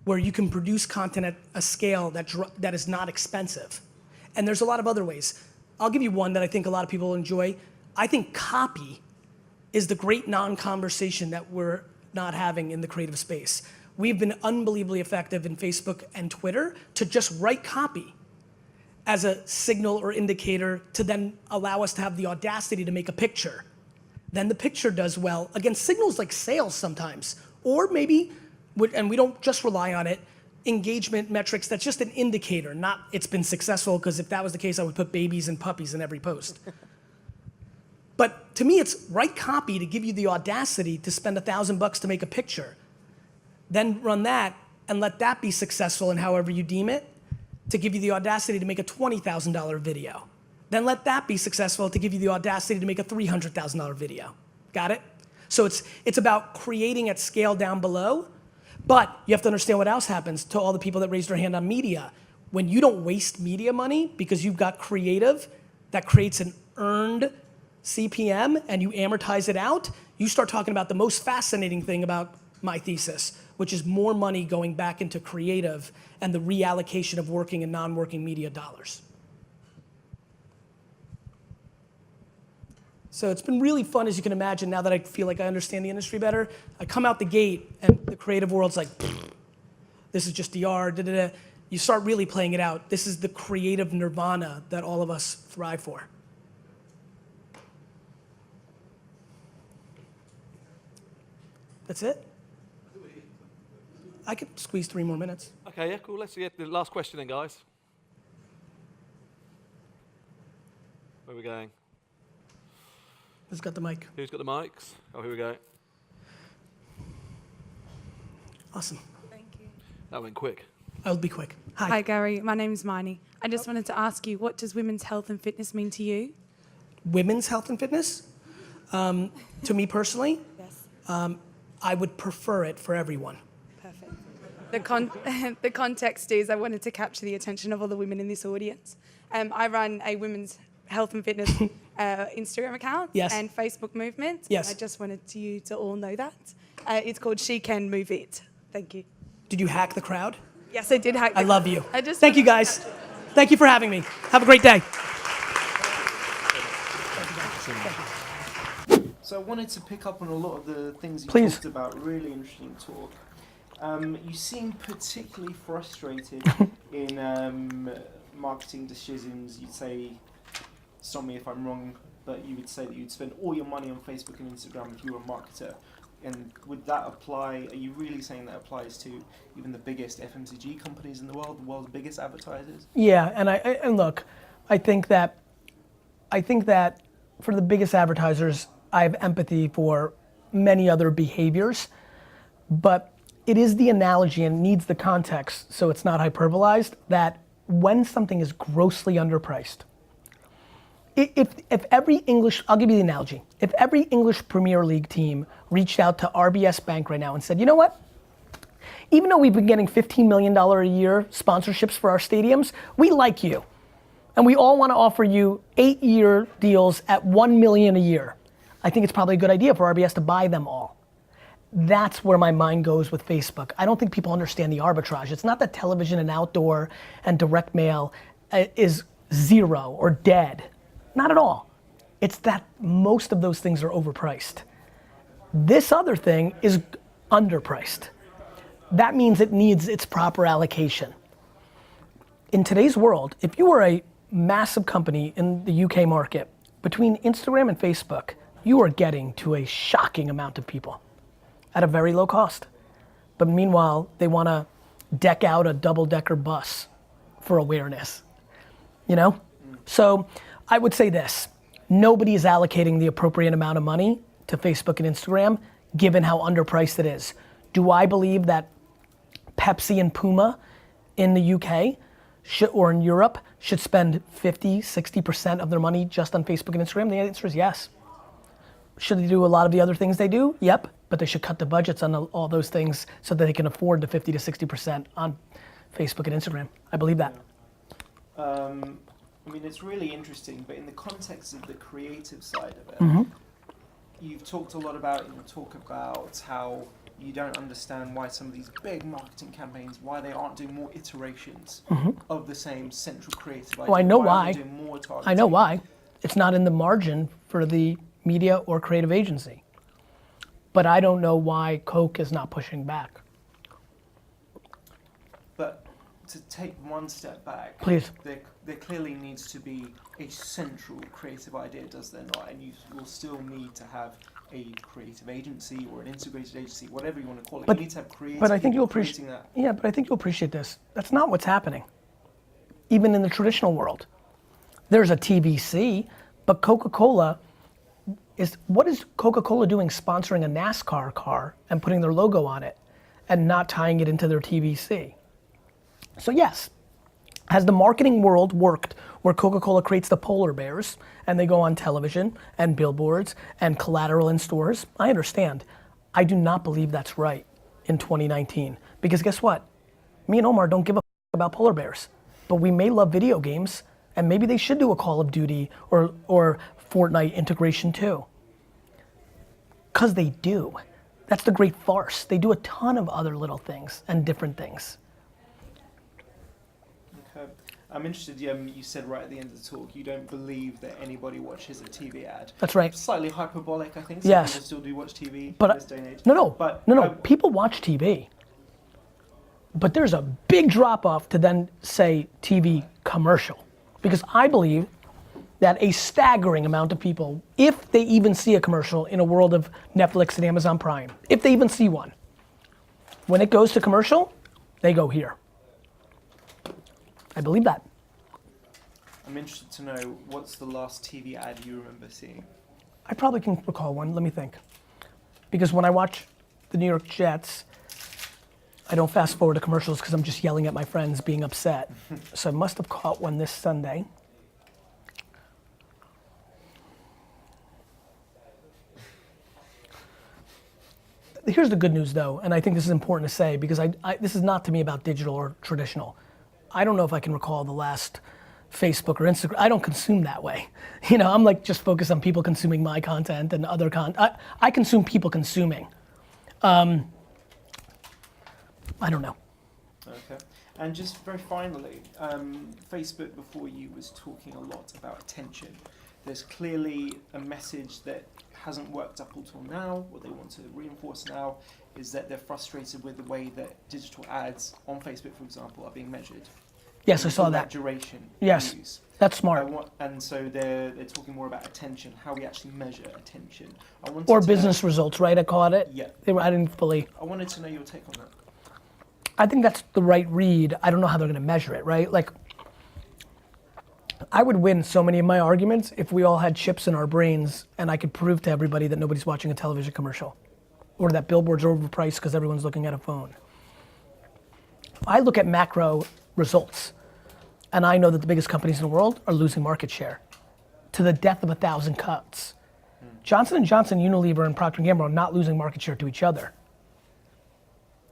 A: where you can produce content at a scale that is not expensive, and there's a lot of other ways. I'll give you one that I think a lot of people enjoy. I think copy is the great non-conversation that we're not having in the creative space. We've been unbelievably effective in Facebook and Twitter to just write copy as a signal or indicator to then allow us to have the audacity to make a picture. Then the picture does well. Again, signals like sales sometimes, or maybe, and we don't just rely on it, engagement metrics, that's just an indicator, not it's been successful, because if that was the case, I would put babies and puppies in every post. But to me, it's write copy to give you the audacity to spend $1,000 to make a picture. Then run that and let that be successful in however you deem it, to give you the audacity to make a $20,000 video. Then let that be successful to give you the audacity to make a $300,000 video. Got it? So it's about creating at scale down below, but you have to understand what else happens to all the people that raised their hand on media. When you don't waste media money because you've got creative that creates an earned CPM and you amortize it out, you start talking about the most fascinating thing about my thesis, which is more money going back into creative and the reallocation of working and non-working media dollars. So it's been really fun, as you can imagine, now that I feel like I understand the industry better. I come out the gate and the creative world's like, this is just DR, da da da. You start really playing it out. This is the creative nirvana that all of us thrive for. That's it? I could squeeze 3 more minutes.
B: Okay, yeah, cool. Let's get the last question then, guys. Where are we going?
A: Who's got the mic?
B: Who's got the mics? Oh, here we go.
A: Awesome.
C: Thank you.
B: That went quick.
A: I'll be quick. Hi.
H: Hi, Gary. My name's Miney. I just wanted to ask you, what does women's health and fitness mean to you?
A: Women's health and fitness? To me personally,
H: Yes.
A: I would prefer it for everyone.
H: Perfect. The context is I wanted to capture the attention of all the women in this audience. I run a women's health and fitness Instagram account and Facebook movement.
A: Yes.
H: I just wanted you to all know that. It's called She Can Move It. Thank you.
A: Did you hack the crowd?
H: Yes, I did hack the
A: I love you.
H: Thank
A: you guys. Thank you for having me. Have a great day.
I: So I wanted to pick up on a lot of the things you
A: Please.
I: talked about. Really interesting talk. You seem particularly frustrated in marketing decisions. You'd say, stop me if I'm wrong, but you would say that you'd spend all your money on Facebook and Instagram if you were a marketer. And would that apply, are you really saying that applies to even the biggest FMCG companies in the world's biggest advertisers?
A: Yeah, and look, I think that for the biggest advertisers, I have empathy for many other behaviors, but it is the analogy and needs the context, so it's not hyperbolized, that when something is grossly underpriced, if every English, I'll give you the analogy, if every English Premier League team reached out to RBS Bank right now and said, you know what, even though we've been getting $15 million a year sponsorships for our stadiums, we like you. And we all want to offer you 8-year deals at $1 million a year. I think it's probably a good idea for RBS to buy them all. That's where my mind goes with Facebook. I don't think people understand the arbitrage. It's not that television and outdoor and direct mail is zero or dead. Not at all. It's that most of those things are overpriced. This other thing is underpriced. That means it needs its proper allocation. In today's world, if you are a massive company in the UK market, between Instagram and Facebook, you are getting to a shocking amount of people at a very low cost. But meanwhile, they want to deck out a double-decker bus for awareness, you know? So I would say this, nobody is allocating the appropriate amount of money to Facebook and Instagram, given how underpriced it is. Do I believe that Pepsi and Puma in the UK or in Europe should spend 50, 60% of their money just on Facebook and Instagram? The answer is yes. Should they do a lot of the other things they do? Yep, but they should cut the budgets on all those things so that they can afford the 50 to 60% on Facebook and Instagram. I believe that.
I: I mean, it's really interesting, but in the context of the creative side of it, you've talked a lot about, in your talk about how you don't understand why some of these big marketing campaigns, why they aren't doing more iterations of the same central creative idea.
A: Oh, I know
I: why.
A: why.
I: Are they doing more targeting?
A: I know why. It's not in the margin for the media or creative agency. But I don't know why Coke is not pushing back.
I: But to take one step back,
A: Please.
I: There clearly needs to be a central creative idea, does there not? And you will still need to have a creative agency or an integrated agency, whatever you want to call it. You need to have creative
A: But I think
I: people
A: you'll appreciate
I: that.
A: Yeah, but I think you'll appreciate this. That's not what's happening. Even in the traditional world. There's a TVC, but Coca-Cola what is Coca-Cola doing sponsoring a NASCAR car and putting their logo on it and not tying it into their TVC? So yes, has the marketing world worked where Coca-Cola creates the polar bears and they go on television and billboards and collateral in stores? I understand. I do not believe that's right in 2019. Because guess what? Me and Omar don't give a about polar bears. But we may love video games and maybe they should do a Call of Duty or Fortnite integration too. Because they do. That's the great farce. They do a ton of other little things and different things.
I: Okay. I'm interested, you said right at the end of the talk, you don't believe that anybody watches a TV ad.
A: That's right.
I: Slightly hyperbolic, I think. Some
A: Yes.
I: people still do watch TV
A: But
I: in this day and age.
A: No. People watch TV. But there's a big drop off to then say TV commercial. Because I believe that a staggering amount of people, if they even see a commercial in a world of Netflix and Amazon Prime, if they even see one, when it goes to commercial, they go here. I believe that.
I: I'm interested to know, what's the last TV ad you remember seeing?
A: I probably can recall one, let me think. Because when I watch the New York Jets, I don't fast forward to commercials because I'm just yelling at my friends being upset. So I must have caught one this Sunday. Here's the good news though, and I think this is important to say because this is not to me about digital or traditional. I don't know if I can recall the last Facebook or Instagram. I don't consume that way. You know, I'm like just focused on people consuming my content and other content. I consume people consuming. I don't know.
I: Okay. And just very finally, Facebook before you was talking a lot about attention. There's clearly a message that hasn't worked up until now. What they want to reinforce now is that they're frustrated with the way that digital ads on Facebook, for example, are being measured.
A: Yes, I saw that.
I: Duration.
A: Yes,
I: views.
A: that's smart.
I: And so they're talking more about attention, how we actually measure attention.
A: Or business results, right? I caught it.
I: Yeah.
A: I didn't fully.
I: I wanted to know your take on that.
A: I think that's the right read. I don't know how they're going to measure it, right? Like, I would win so many of my arguments if we all had chips in our brains and I could prove to everybody that nobody's watching a television commercial or that billboards are overpriced because everyone's looking at a phone. I look at macro results and I know that the biggest companies in the world are losing market share to the death of 1,000 cuts. Johnson & Johnson, Unilever, and Procter & Gamble are not losing market share to each other.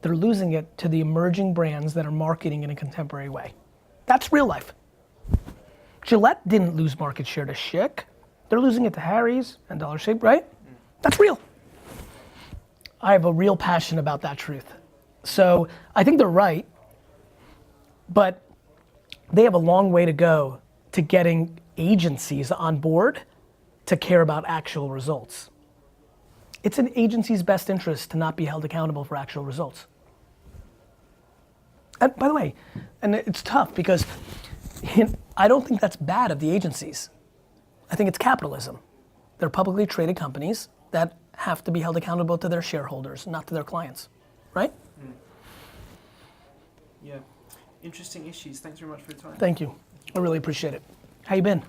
A: They're losing it to the emerging brands that are marketing in a contemporary way. That's real life. Gillette didn't lose market share to Schick. They're losing it to Harry's and Dollar Shave, right? That's real. I have a real passion about that truth. So I think they're right, but they have a long way to go to getting agencies on board to care about actual results. It's in agency's best interest to not be held accountable for actual results. And by the way, and it's tough because I don't think that's bad of the agencies. I think it's capitalism. They're publicly traded companies that have to be held accountable to their shareholders, not to their clients, right?
I: Yeah, interesting issues. Thanks very much for your time.
A: Thank you. I really appreciate it. How you been?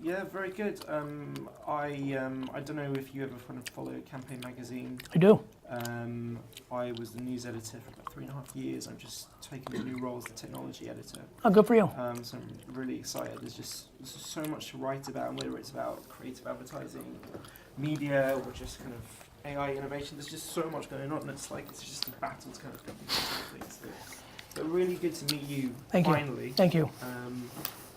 I: Yeah, very good. I don't know if you ever kind of follow Campaign magazine.
A: I do.
I: I was the news editor for about 3.5 years. I'm just taking a new role as the technology editor.
A: Oh, good for you.
I: So I'm really excited. There's just so much to write about, and whether it's about creative advertising, media, or just kind of AI innovation. There's just so much going on, and it's just a battle to kind of get these things. But really good to meet you.
A: Thank
I: finally.
A: you. Thank you.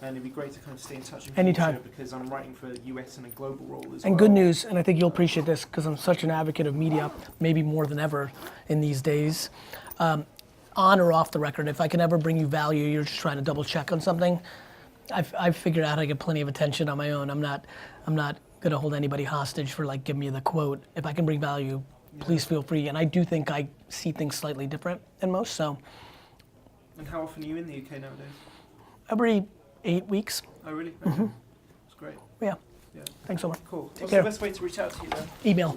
I: And it'd be great to kind of stay in touch in
A: Anytime.
I: future because I'm writing for a US and a global role as well.
A: And good news, and I think you'll appreciate this because I'm such an advocate of media, maybe more than ever in these days. On or off the record, if I can ever bring you value, you're just trying to double check on something, I've figured out how to get plenty of attention on my own. I'm not gonna hold anybody hostage for like giving me the quote. If I can bring value, please feel free. And I do think I see things slightly different than most, so.
I: And how often are you in the UK nowadays?
A: Every 8 weeks.
I: Oh, really? Okay. That's great.
A: Yeah.
I: Yeah.
A: Thanks so much.
I: Cool.
A: Take
I: What's
A: care.
I: the best way to reach out to you then?
A: Email.